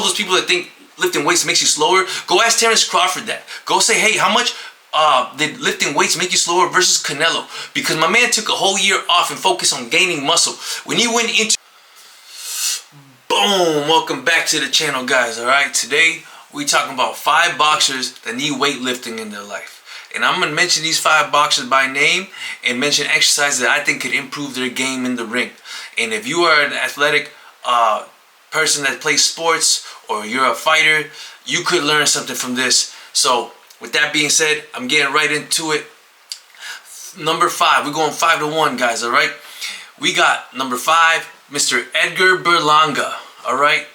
those people that think lifting weights makes you slower, go ask Terrence Crawford that. Go say, hey, how much did lifting weights make you slower versus Canelo? Because my man took a whole year off and focused on gaining muscle. When he went into... Boom! Welcome back to the channel, guys. Alright, today we talking about 5 boxers that need weightlifting in their life. And I'm going to mention these 5 boxers by name and mention exercises that I think could improve their game in the ring. And if you are an athletic person that plays sports, or you're a fighter, you could learn something from this. So with that being said, I'm getting right into it. Number 5, we're going 5 to 1, guys. All right, we got number 5, Mr. Edgar Berlanga. All right,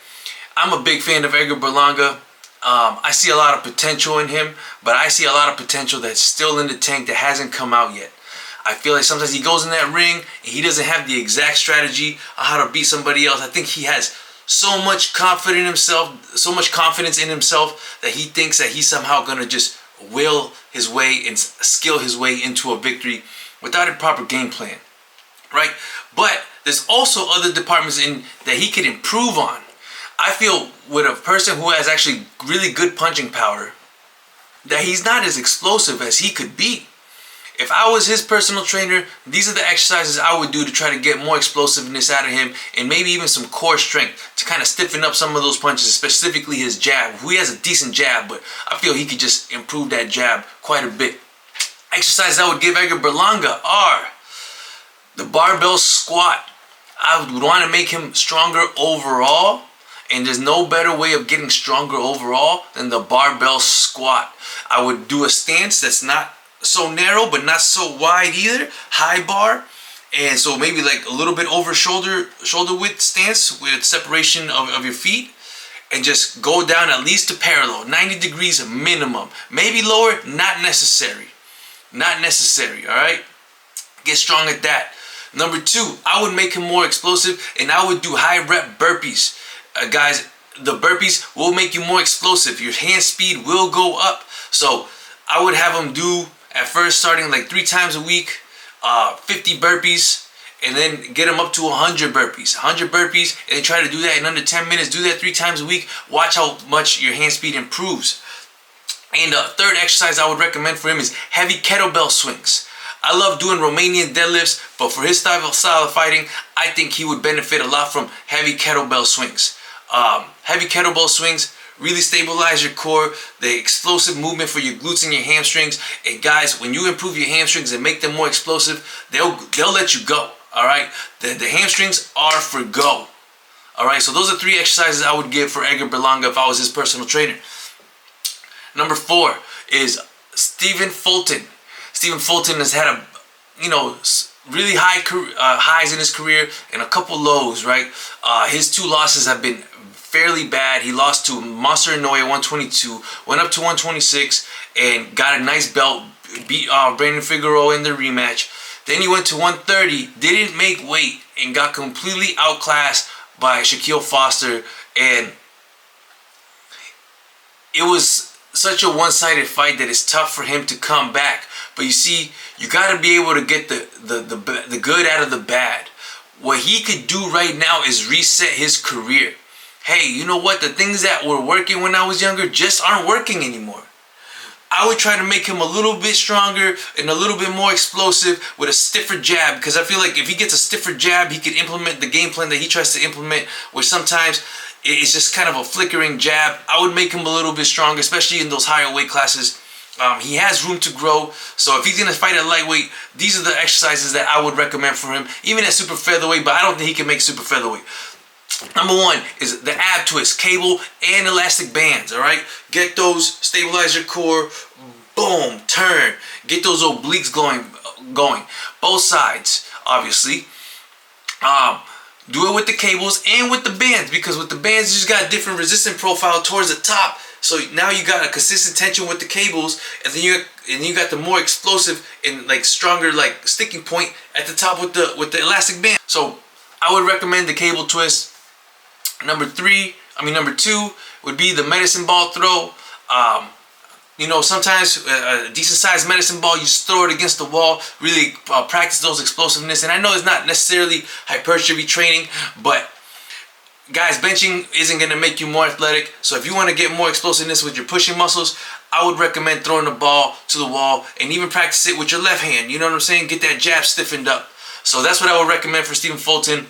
I'm a big fan of Edgar Berlanga. I see a lot of potential in him, but I see a lot of potential that's still in the tank that hasn't come out yet. I feel like sometimes he goes in that ring and he doesn't have the exact strategy on how to beat somebody else. I think he has so much confidence in himself that he thinks that he's somehow gonna just will his way and skill his way into a victory without a proper game plan, right? But there's also other departments in that he could improve on. I feel with a person who has actually really good punching power, that he's not as explosive as he could be. If I was his personal trainer, these are the exercises I would do to try to get more explosiveness out of him, and maybe even some core strength to kind of stiffen up some of those punches, specifically his jab. He has a decent jab, but I feel he could just improve that jab quite a bit. Exercises I would give Edgar Berlanga are the barbell squat. I would want to make him stronger overall, and there's no better way of getting stronger overall than the barbell squat. I would do a stance that's not so narrow but not so wide either, high bar, and so maybe like a little bit over shoulder width stance with separation of your feet, and just go down at least to parallel, 90 degrees minimum, maybe lower, not necessary, all right? Get strong at that. Number 2, I would make him more explosive, and I would do high rep burpees. Guys, the burpees will make you more explosive. Your hand speed will go up. So I would have him do, at first, starting like 3 times a week, 50 burpees, and then get them up to 100 burpees. 100 burpees, and then try to do that in under 10 minutes. Do that 3 times a week. Watch how much your hand speed improves. And the third exercise I would recommend for him is heavy kettlebell swings. I love doing Romanian deadlifts, but for his style of fighting, I think he would benefit a lot from heavy kettlebell swings. Heavy kettlebell swings really stabilize your core, the explosive movement for your glutes and your hamstrings. And guys, when you improve your hamstrings and make them more explosive, they'll let you go. All right, the hamstrings are for go. All right, so those are 3 exercises I would give for Edgar Berlanga if I was his personal trainer. Number 4 is Stephen Fulton. Stephen Fulton has had a, really high highs in his career and a couple lows, right? His 2 losses have been fairly bad. He lost to Monster Inoue at 122, went up to 126, and got a nice belt, beat Brandon Figueroa in the rematch. Then he went to 130, didn't make weight, and got completely outclassed by Shaquille Foster, and it was such a one-sided fight that it's tough for him to come back. But you see, you got to be able to get the good out of the bad. What he could do right now is reset his career. Hey, you know what? The things that were working when I was younger just aren't working anymore. I would try to make him a little bit stronger and a little bit more explosive with a stiffer jab, because I feel like if he gets a stiffer jab, he can implement the game plan that he tries to implement, which sometimes it's just kind of a flickering jab. I would make him a little bit stronger, especially in those higher weight classes. He has room to grow, so if he's going to fight at lightweight, these are the exercises that I would recommend for him, even at super featherweight, but I don't think he can make super featherweight. Number 1 is the ab twist, cable and elastic bands, all right? Get those, stabilize your core, boom, turn. Get those obliques going. Both sides, obviously. Do it with the cables and with the bands, because with the bands, you just got a different resistance profile towards the top. So now you got a consistent tension with the cables, and then you got the more explosive and like stronger like sticking point at the top with the elastic band. So I would recommend the cable twist. Number 2 would be the medicine ball throw. Sometimes a decent sized medicine ball, you just throw it against the wall, really practice those explosiveness. And I know it's not necessarily hypertrophy training, but guys, benching isn't going to make you more athletic. So if you want to get more explosiveness with your pushing muscles, I would recommend throwing the ball to the wall and even practice it with your left hand. You know what I'm saying? Get that jab stiffened up. So that's what I would recommend for Stephen Fulton.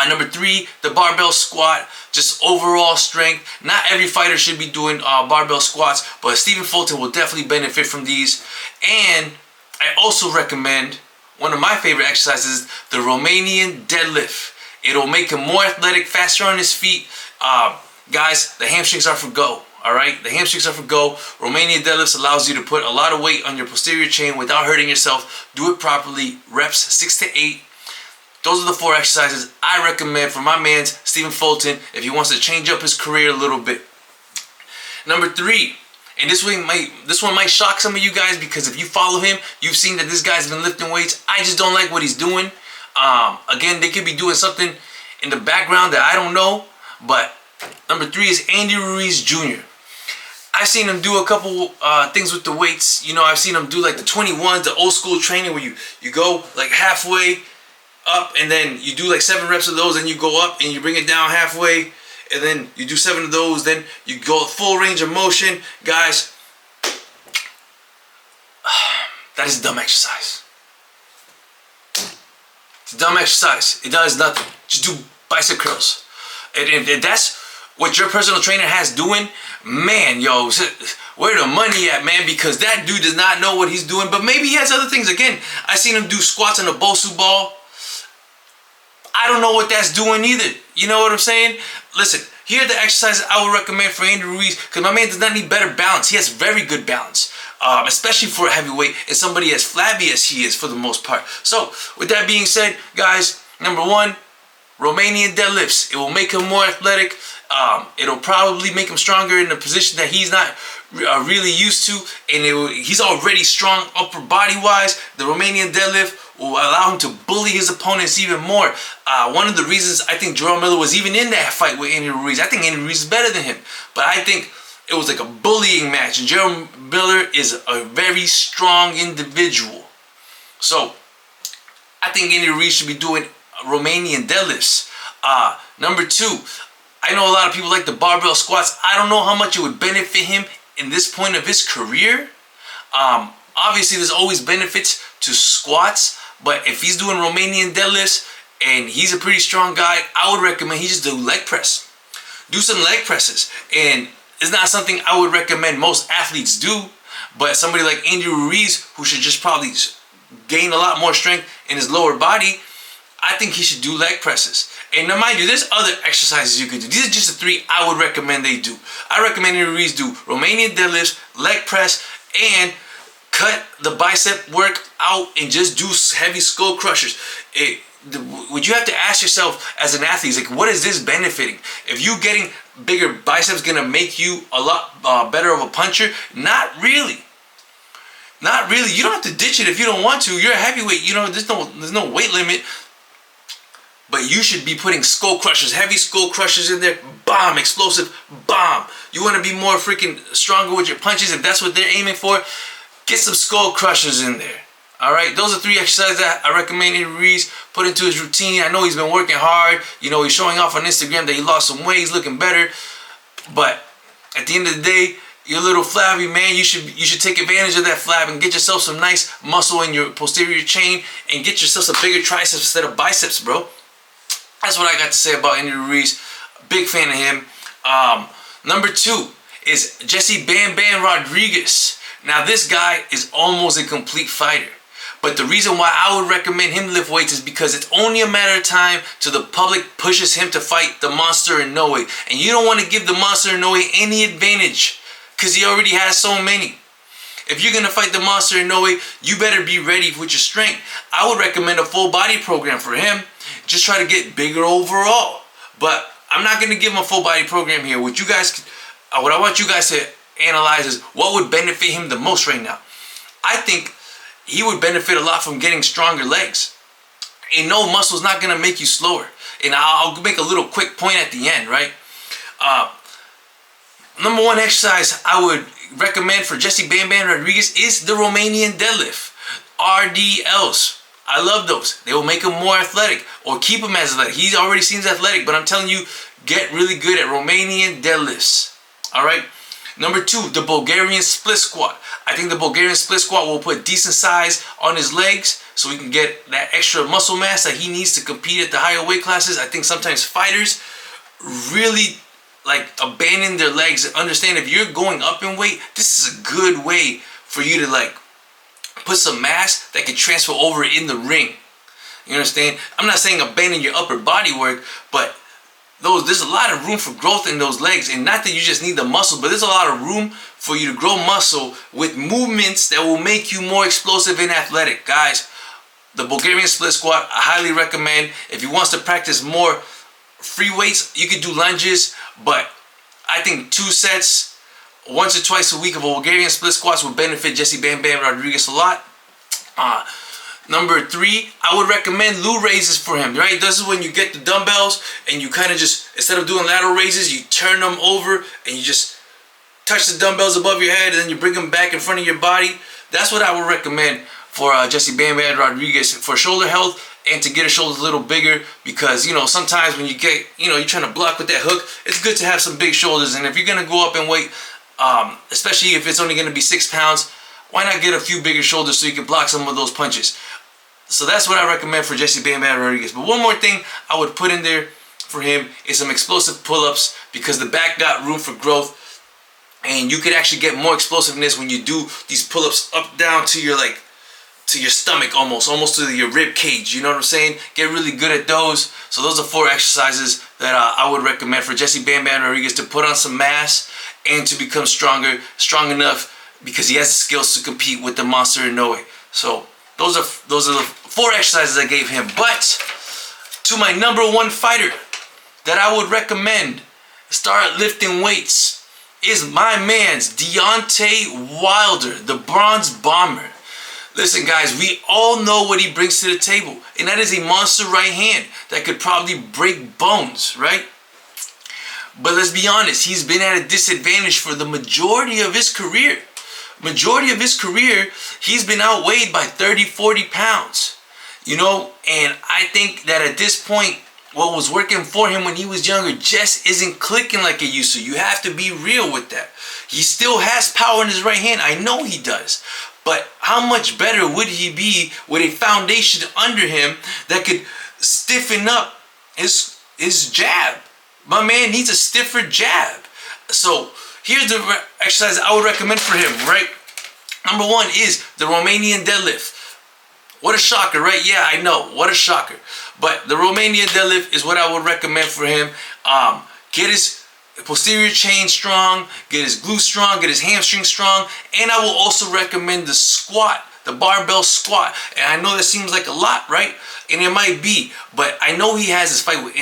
Number 3, the barbell squat. Just overall strength. Not every fighter should be doing barbell squats, but Stephen Fulton will definitely benefit from these. And I also recommend one of my favorite exercises, the Romanian deadlift. It'll make him more athletic, faster on his feet. Guys, the hamstrings are for go. All right, the hamstrings are for go. Romanian deadlifts allows you to put a lot of weight on your posterior chain without hurting yourself. Do it properly. Reps 6 to 8. Those are the 4 exercises I recommend for my man Stephen Fulton if he wants to change up his career a little bit. Number 3, and this one might shock some of you guys, because if you follow him, you've seen that this guy's been lifting weights. I just don't like what he's doing. Again, they could be doing something in the background that I don't know. But number 3 is Andy Ruiz Jr. I've seen him do a couple things with the weights. You know, I've seen him do like the 21s, the old school training where you go like halfway up and then you do like 7 reps of those, and you go up and you bring it down halfway, and then you do 7 of those, then you go full range of motion. Guys, that is a dumb exercise. It's a dumb exercise. It does nothing. Just do bicep curls. And if that's what your personal trainer has doing, man, yo, where the money at, man? Because that dude does not know what he's doing. But maybe he has other things. Again, I seen him do squats on a Bosu ball. I don't know what that's doing either. You know what I'm saying? Listen, here are the exercises I would recommend for Andy Ruiz, because my man does not need better balance. He has very good balance, especially for a heavyweight and somebody as flabby as he is for the most part. So, with that being said, guys, number 1, Romanian deadlifts. It will make him more athletic. It'll probably make him stronger in a position that he's not really used to, and he's already strong upper body wise. The Romanian deadlift will allow him to bully his opponents even more. One of the reasons I think Jarrell Miller was even in that fight with Andy Ruiz, I think Andy Ruiz is better than him, but I think it was like a bullying match, and Jarrell Miller is a very strong individual. So I think Andy Ruiz should be doing Romanian deadlifts. Number 2, I know a lot of people like the barbell squats. I don't know how much it would benefit him in this point of his career. Obviously, there's always benefits to squats, but if he's doing Romanian deadlifts and he's a pretty strong guy, I would recommend he just do leg press. Do some leg presses. And it's not something I would recommend most athletes do, but somebody like Andy Ruiz, who should just probably gain a lot more strength in his lower body, I think he should do leg presses. And now mind you, there's other exercises you could do. These are just the 3 I would recommend they do. I recommend Andy Ruiz do Romanian deadlifts, leg press, and cut the bicep work out and just do heavy skull crushers. What you have to ask yourself as an athlete is like, what is this benefiting? If you getting bigger biceps gonna make you a lot better of a puncher? Not really. Not really. You don't have to ditch it if you don't want to. You're a heavyweight. You know, there's no weight limit. But you should be putting skull crushers, heavy skull crushers in there. Bomb, explosive, bomb. You want to be more freaking stronger with your punches. If that's what they're aiming for, get some skull crushers in there. All right, those are 3 exercises that I recommend Andy Ruiz put into his routine. I know he's been working hard. You know, he's showing off on Instagram that he lost some weight. He's looking better. But at the end of the day, you're a little flabby, man. You should take advantage of that flab and get yourself some nice muscle in your posterior chain and get yourself some bigger triceps instead of biceps, bro. That's what I got to say about Andy Ruiz. Big fan of him. Number 2 is Jesse Bam Bam Rodriguez. Now this guy is almost a complete fighter. But the reason why I would recommend him lift weights is because it's only a matter of time till the public pushes him to fight the Monster Inoue. And you don't want to give the Monster Inoue any advantage, because he already has so many. If you're going to fight the Monster Inoue, you better be ready with your strength. I would recommend a full body program for him. Just try to get bigger overall. But I'm not going to give him a full body program here. What I want you guys to analyze is what would benefit him the most right now. I think he would benefit a lot from getting stronger legs. And no muscle is not going to make you slower. And I'll make a little quick point at the end, right? Number 1 exercise I would recommend for Jesse Bam Bam Rodriguez is the Romanian deadlift. RDLs. I love those. They will make him more athletic or keep him as athletic. He already seems athletic, but I'm telling you, get really good at Romanian deadlifts. All right. Number 2, the Bulgarian split squat. I think the Bulgarian split squat will put decent size on his legs so he can get that extra muscle mass that he needs to compete at the higher weight classes. I think sometimes fighters really like abandon their legs and understand if you're going up in weight, this is a good way for you to like put some mass that can transfer over in the ring. You understand? I'm not saying abandon your upper body work, but there's a lot of room for growth in those legs, and not that you just need the muscle, but there's a lot of room for you to grow muscle with movements that will make you more explosive and athletic. Guys, the Bulgarian split squat, I highly recommend. If he wants to practice more free weights, you could do lunges, but I think 2 sets, once or twice a week of Bulgarian split squats will benefit Jesse Bam Bam Rodriguez a lot. Number 3, I would recommend Lou raises for him, right? This is when you get the dumbbells and you kind of just, instead of doing lateral raises, you turn them over and you just touch the dumbbells above your head and then you bring them back in front of your body. That's what I would recommend for Jesse Bam Bam Rodriguez for shoulder health and to get his shoulders a little bigger, because, you know, sometimes when you get, you know, you're trying to block with that hook, it's good to have some big shoulders. And if you're going to go up in weight, especially if it's only going to be 6 pounds, why not get a few bigger shoulders so you can block some of those punches? So that's what I recommend for Jesse Bam Bam Rodriguez. But one more thing I would put in there for him is some explosive pull-ups, because the back got room for growth, and you could actually get more explosiveness when you do these pull-ups up down to your to your stomach, almost to your rib cage. You know what I'm saying? Get really good at those. So those are 4 exercises that I would recommend for Jesse Bam Bam Rodriguez to put on some mass and to become strong enough, because he has the skills to compete with the monster Inoue. So those are the 4 exercises I gave him. But to my number 1 fighter that I would recommend start lifting weights is my man's Deontay Wilder, the Bronze Bomber. Listen, guys, we all know what he brings to the table, and that is a monster right hand that could probably break bones, right? But let's be honest, he's been at a disadvantage for the majority of his career. He's been outweighed by 30, 40 pounds. You know, and I think that at this point, what was working for him when he was younger just isn't clicking like it used to. You have to be real with that. He still has power in his right hand. I know he does. But how much better would he be with a foundation under him that could stiffen up his jab? My man needs a stiffer jab. So here's the exercise I would recommend for him, right? Number 1 is the Romanian deadlift. What a shocker, right? Yeah, I know. What a shocker. But the Romanian deadlift is what I would recommend for him. Get his posterior chain strong, get his glute strong, get his hamstring strong, and I will also recommend the squat, the barbell squat. And I know that seems like a lot, right? And it might be, but I know he has this fight with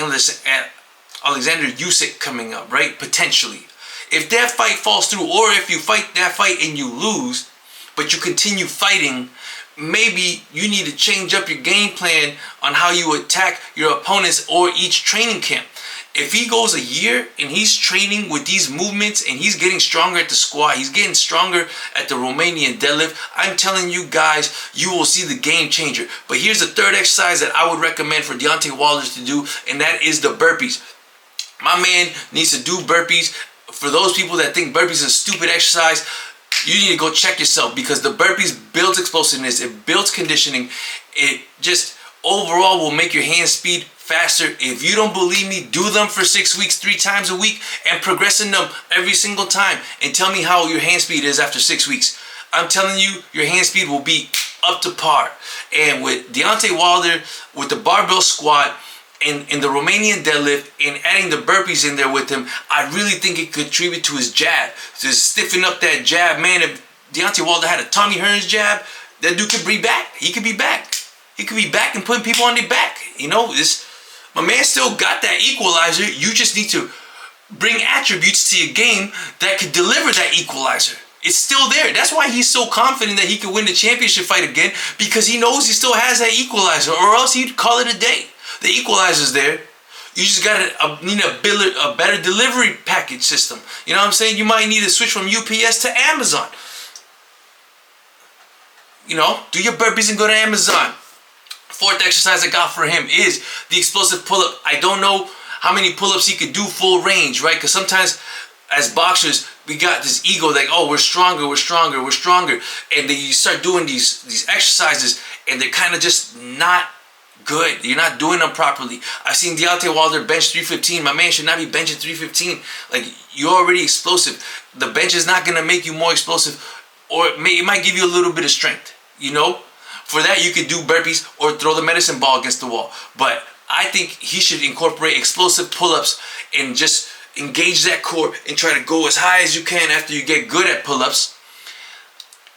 Alexander Usyk coming up, right? Potentially. If that fight falls through, or if you fight that fight and you lose, but you continue fighting, maybe you need to change up your game plan on how you attack your opponents or each training camp. If he goes a year and he's training with these movements and he's getting stronger at the squat, he's getting stronger at the Romanian deadlift, I'm telling you guys, you will see the game changer. But here's the 3rd exercise that I would recommend for Deontay Wilder to do, and that is the burpees. My man needs to do burpees. For those people that think burpees is a stupid exercise, you need to go check yourself, because the burpees builds explosiveness, it builds conditioning, it just overall will make your hand speed faster. If you don't believe me, do them for 6 weeks, 3 times a week, and progress in them every single time, and tell me how your hand speed is after 6 weeks. I'm telling you, your hand speed will be up to par. And with Deontay Wilder, with the barbell squat, in the Romanian deadlift, and adding the burpees in there with him, I really think it could contribute to his jab, to stiffen up that jab. Man, if Deontay Wilder had a Tommy Hearns jab, that dude could be back. He could be back. He could be back and putting people on their back. You know, my man still got that equalizer. You just need to bring attributes to your game that could deliver that equalizer. It's still there. That's why he's so confident that he could win the championship fight again, because he knows he still has that equalizer, or else he'd call it a day. The equalizer's there. You just need a better delivery package system. You know what I'm saying? You might need to switch from UPS to Amazon. You know, do your burpees and go to Amazon. Fourth exercise I got for him is the explosive pull-up. I don't know how many pull-ups he could do full range, right? Because sometimes as boxers, we got this ego like, oh, we're stronger, we're stronger, we're stronger. And then you start doing these exercises and they're kind of just not good. You're not doing them properly. I've seen Deontay Wilder bench 315. My man should not be benching 315. Like, you're already explosive. The bench is not going to make you more explosive, or it might give you a little bit of strength, you know? For that, you could do burpees or throw the medicine ball against the wall. But I think he should incorporate explosive pull-ups and just engage that core and try to go as high as you can after you get good at pull-ups.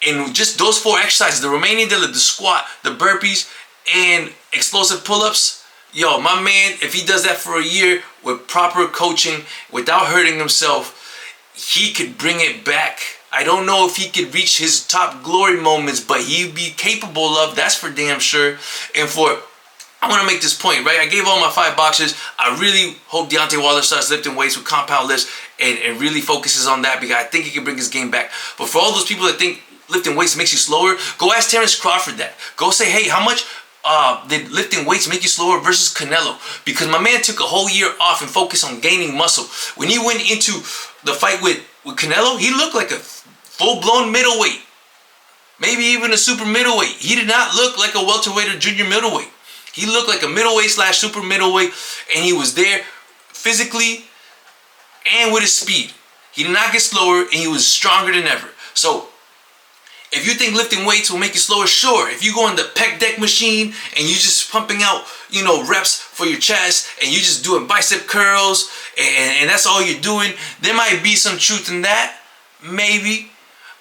And just those 4 exercises, the Romanian deadlift, the squat, the burpees, and explosive pull-ups, yo, my man, if he does that for a year with proper coaching, without hurting himself, he could bring it back. I don't know if he could reach his top glory moments, but he'd be capable of, that's for damn sure. And I want to make this point, right? I gave all my 5 boxers. I really hope Deontay Wilder starts lifting weights with compound lifts and really focuses on that, because I think he can bring his game back. But for all those people that think lifting weights makes you slower, go ask Terence Crawford that. Go say, hey, how much did lifting weights make you slower versus Canelo? Because my man took a whole year off and focused on gaining muscle. When he went into the fight with Canelo, he looked like a full-blown middleweight. Maybe even a super middleweight. He did not look like a welterweight or junior middleweight. He looked like a middleweight / super middleweight, and he was there physically and with his speed. He did not get slower, and he was stronger than ever. So if you think lifting weights will make you slower, sure. If you go on the pec deck machine and you just pumping out, you know, reps for your chest, and you just doing bicep curls, and that's all you're doing, there might be some truth in that, maybe.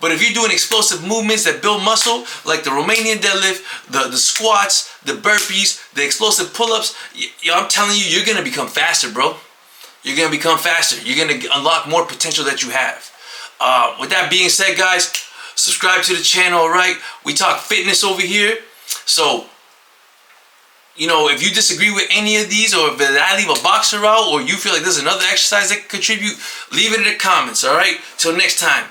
But if you're doing explosive movements that build muscle, like the Romanian deadlift, the squats, the burpees, the explosive pull-ups, I'm telling you, you're going to become faster, bro. You're going to become faster. You're going to unlock more potential that you have. With that being said, guys, subscribe to the channel, all right? We talk fitness over here. So, you know, if you disagree with any of these, or if I leave a boxer out, or you feel like there's another exercise that can contribute, leave it in the comments, all right? Till next time.